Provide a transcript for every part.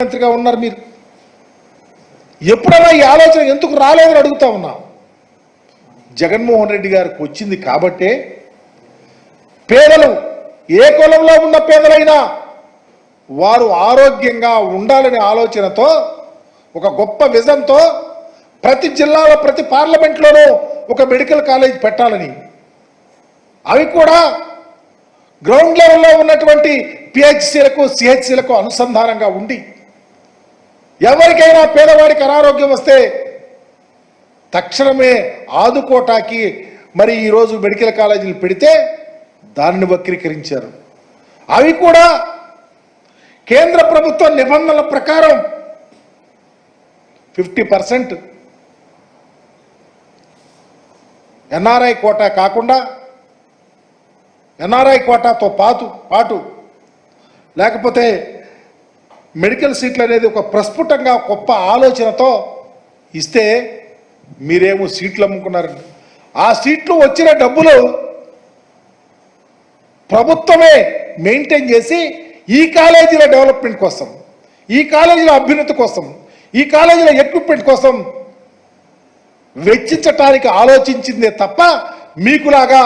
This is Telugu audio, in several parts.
మంత్రిగా ఉన్నారు మీరు. ఎప్పుడైనా ఈ ఆలోచన ఎందుకు రాలేదని అడుగుతా ఉన్నా. జగన్మోహన్ రెడ్డి గారికి వచ్చింది కాబట్టే పేదలు ఏ కులంలో ఉన్న పేదలైనా వారు ఆరోగ్యంగా ఉండాలనే ఆలోచనతో ఒక గొప్ప విజన్తో ప్రతి జిల్లాలో ప్రతి పార్లమెంట్లోనూ ఒక మెడికల్ కాలేజ్ పెట్టాలని, అవి కూడా గ్రౌండ్ లెవెల్లో ఉన్నటువంటి పిహెచ్సిలకు సిహెచ్సిలకు అనుసంధానంగా ఉండి ఎవరికైనా పేదవాడికి అనారోగ్యం వస్తే తక్షణమే ఆదుకోటానికి మరి ఈరోజు మెడికల్ కాలేజీలు పెడితే దానిని వక్రీకరించారు. అవి కూడా కేంద్ర ప్రభుత్వ నిబంధనల ప్రకారం 50% ఎన్ఆర్ఐ కోటా కాకుండా ఎన్ఆర్ఐ కోటాతో పాటు లేకపోతే మెడికల్ సీట్లు అనేది ఒక ప్రస్ఫుటంగా గొప్ప ఆలోచనతో ఇస్తే మీరేమో సీట్లు అమ్ముకున్నారు. ఆ సీట్లు వచ్చిన డబ్బులు ప్రభుత్వమే మెయింటైన్ చేసి ఈ కాలేజీల డెవలప్మెంట్ కోసం, ఈ కాలేజీల అభ్యున్నతి కోసం, ఈ కాలేజీల ఎక్విప్మెంట్ కోసం వెచ్చించటానికి ఆలోచించిందే తప్ప మీకులాగా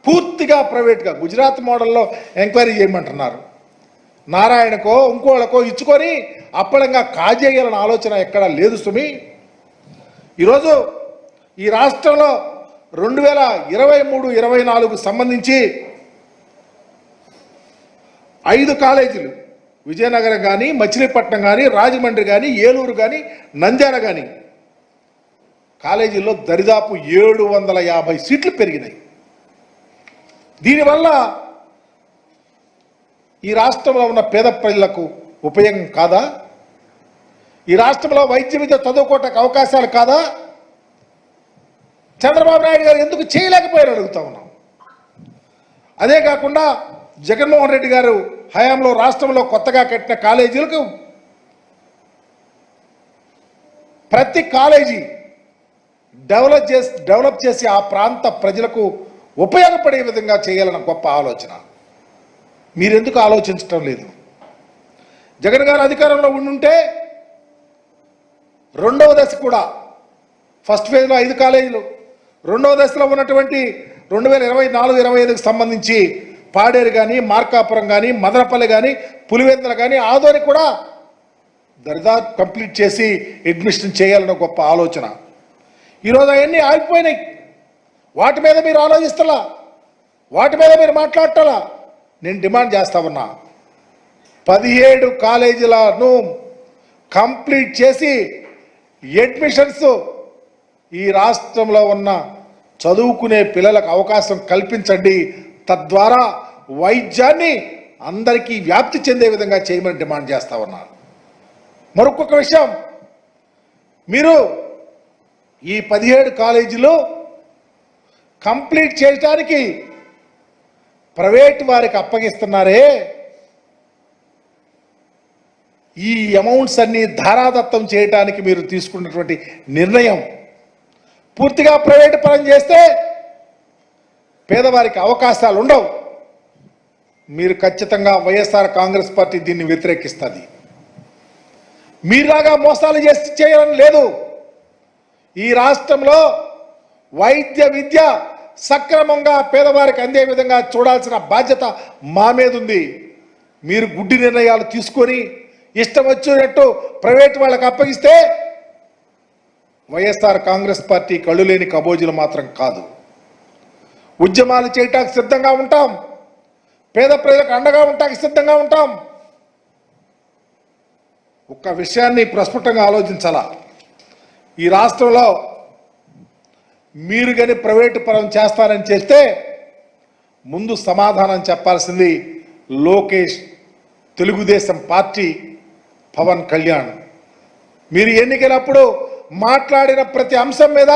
పూర్తిగా ప్రైవేట్గా గుజరాత్ మోడల్లో ఎంక్వైరీ చేయమంటున్నారు. నారాయణకో ఇంకోళ్ళకో ఇచ్చుకొని అప్పలంగా కాజేయాలన్న ఆలోచన ఎక్కడా లేదు సుమి. ఈరోజు ఈ రాష్ట్రంలో 2023-24 సంబంధించి 5 కాలేజీలు విజయనగరం కానీ, మచిలీపట్నం కానీ, రాజమండ్రి కానీ, ఏలూరు కానీ, నంద్యాల కానీ కాలేజీల్లో దరిదాపు 750 సీట్లు పెరిగినాయి. దీనివల్ల ఈ రాష్ట్రంలో ఉన్న పేద ప్రజలకు ఉపయోగం కాదా? ఈ రాష్ట్రంలో వైద్య విద్య చదువుకోవటానికి అవకాశాలు కాదా? చంద్రబాబు నాయుడు గారు ఎందుకు చేయలేకపోయారు అడుగుతా ఉన్నాం. అదే కాకుండా జగన్మోహన్ రెడ్డి గారు హయాంలో రాష్ట్రంలో కొత్తగా కట్టిన కాలేజీలకు ప్రతి కాలేజీ డెవలప్ చేసి ఆ ప్రాంత ప్రజలకు ఉపయోగపడే విధంగా చేయాలన్న గొప్ప ఆలోచన. మీరెందుకు ఆలోచించటం లేదు? జగన్ గారు అధికారంలో ఉండుంటే రెండవ దశ కూడా ఫస్ట్ ఫేజ్లో 5 కాలేజీలు, రెండవ దశలో ఉన్నటువంటి 2024-25కి సంబంధించి పాడేరు కానీ, మార్కాపురం కానీ, మదనపల్లి కానీ, పులివెందుల కానీ, ఆదోని కూడా దరిదాపు కంప్లీట్ చేసి అడ్మిషన్ చేయాలన్న గొప్ప ఆలోచన. ఈరోజు అవన్నీ ఆగిపోయినాయి. వాటి మీద మీరు ఆలోచిస్తలా, వాటి మీద మీరు మాట్లాడటలా. నేను డిమాండ్ చేస్తా ఉన్నా, 17 కాలేజీలను కంప్లీట్ చేసి అడ్మిషన్స్ ఈ రాష్ట్రంలో ఉన్న చదువుకునే పిల్లలకు అవకాశం కల్పించండి. తద్వారా వైద్యాన్ని అందరికీ వ్యాప్తి చెందే విధంగా చేయమని డిమాండ్ చేస్తా ఉన్నా. మరొక విషయం, మీరు ఈ 17 కాలేజీలు కంప్లీట్ చేయడానికి ప్రైవేట్ వారికి అప్పగిస్తున్నారే, ఈ అమౌంట్స్ అన్ని ధారాదత్తం చేయడానికి మీరు తీసుకున్నటువంటి నిర్ణయం పూర్తిగా ప్రైవేట్ పరం చేస్తే పేదవారికి అవకాశాలు ఉండవు. మీరు ఖచ్చితంగా వైఎస్ఆర్ కాంగ్రెస్ పార్టీ దీన్ని వ్యతిరేకిస్తుంది. మీలాగా మోసాలు చేయాలని లేదు. ఈ రాష్ట్రంలో వైద్య విద్య సక్రమంగా పేదవారికి అందే విధంగా చూడాల్సిన బాధ్యత మా మీద ఉంది. మీరు గుడ్డి నిర్ణయాలు తీసుకొని ఇష్టం వచ్చినట్టు ప్రైవేట్ వాళ్ళకి అప్పగిస్తే వైఎస్ఆర్ కాంగ్రెస్ పార్టీ కళ్ళు లేని కబోజీలు మాత్రం కాదు. ఉద్యమాలు చేయటానికి సిద్ధంగా ఉంటాం, పేద ప్రజలకు అండగా ఉండటానికి సిద్ధంగా ఉంటాం. ఒక్క విషయాన్ని ప్రస్ఫుటంగా ఆలోచించాలా, ఈ రాష్ట్రంలో మీరు కానీ ప్రైవేటు పరం చేస్తారని చేస్తే ముందు సమాధానం చెప్పాల్సింది లోకేష్, తెలుగుదేశం పార్టీ, పవన్ కళ్యాణ్. మీరు ఎన్నికలప్పుడు మాట్లాడిన ప్రతి అంశం మీద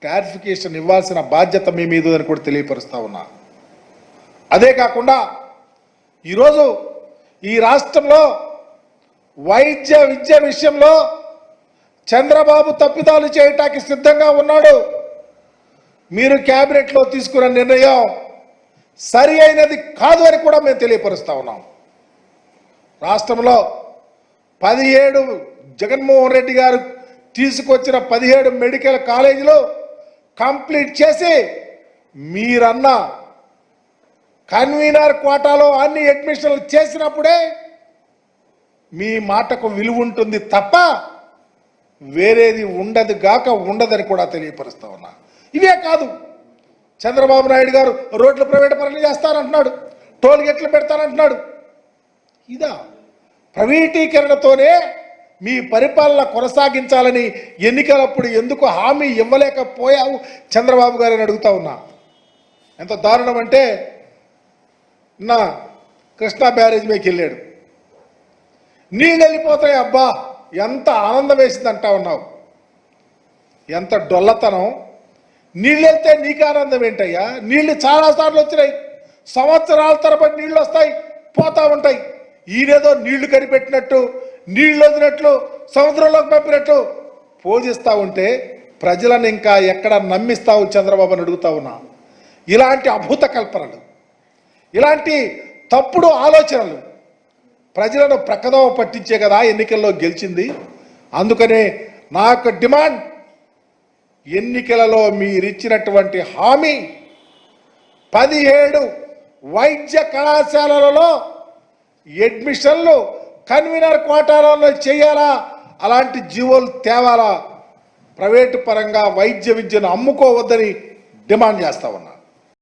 క్లారిఫికేషన్ ఇవ్వాల్సిన బాధ్యత మీ మీద అని కూడా తెలియపరుస్తా ఉన్నా. అదే కాకుండా ఈరోజు ఈ రాష్ట్రంలో వైద్య విద్య విషయంలో చంద్రబాబు తప్పిదాలు చేయటానికి సిద్ధంగా ఉన్నాడు. మీరు క్యాబినెట్లో తీసుకున్న నిర్ణయం సరి అయినది కాదు అని కూడా మేము తెలియపరుస్తా ఉన్నాం. రాష్ట్రంలో 17 జగన్మోహన్ రెడ్డి గారు తీసుకొచ్చిన 17 మెడికల్ కాలేజీలు కంప్లీట్ చేసి మీరన్న కన్వీనర్ కోటాలో అన్ని అడ్మిషన్లు చేసినప్పుడే మీ మాటకు విలువ ఉంటుంది తప్ప వేరేది ఉండదని కూడా తెలియపరుస్తా ఉన్నా. ఇవే కాదు, చంద్రబాబు నాయుడు గారు రోడ్లు ప్రైవేట్ పనులు చేస్తానంటున్నాడు, టోల్ గేట్లు పెడతానంటున్నాడు. ఇదా ప్రైవేటీకరణతోనే మీ పరిపాలన కొనసాగించాలని ఎన్నికలప్పుడు ఎందుకు హామీ ఇవ్వలేకపోయావు చంద్రబాబు గారిని అడుగుతా ఉన్నా. ఎంత దారుణం అంటే నా కృష్ణా బ్యారేజ్ మీదకి వెళ్ళాడు, నీళ్ళు వెళ్ళిపోతాయి, అబ్బా ఎంత ఆనందం వేసింది అంటా ఉన్నావు. ఎంత డొల్లతనం. నీళ్ళు వెళ్తే నీకు ఆనందం ఏంటయ్యా? నీళ్లు చాలాసార్లు వచ్చినాయి, సంవత్సరాల తరబడి నీళ్ళు వస్తాయి పోతా ఉంటాయి. ఈయనేదో నీళ్లు కనిపెట్టినట్టు, నీళ్లు వదిలినట్లు, సముద్రంలోకి పంపినట్టు పోజిస్తూ ఉంటే ప్రజలను ఇంకా ఎక్కడ నమ్మిస్తావు చంద్రబాబుని అడుగుతా ఉన్నా. ఇలాంటి అభూత కల్పనలు, ఇలాంటి తప్పుడు ఆలోచనలు ప్రజలను ప్రక్కదోవ పట్టించే కదా ఎన్నికల్లో గెలిచింది. అందుకనే నా యొక్క డిమాండ్, ఎన్నికలలో మీరిచ్చినటువంటి హామీ 17 వైద్య కళాశాలలలో అడ్మిషన్లు కన్వీనర్ కోటాలలో చేయాలా, అలాంటి జీవోలు తేవాలా. ప్రైవేటు పరంగా వైద్య విద్యను అమ్ముకోవద్దని డిమాండ్ చేస్తా ఉన్నా.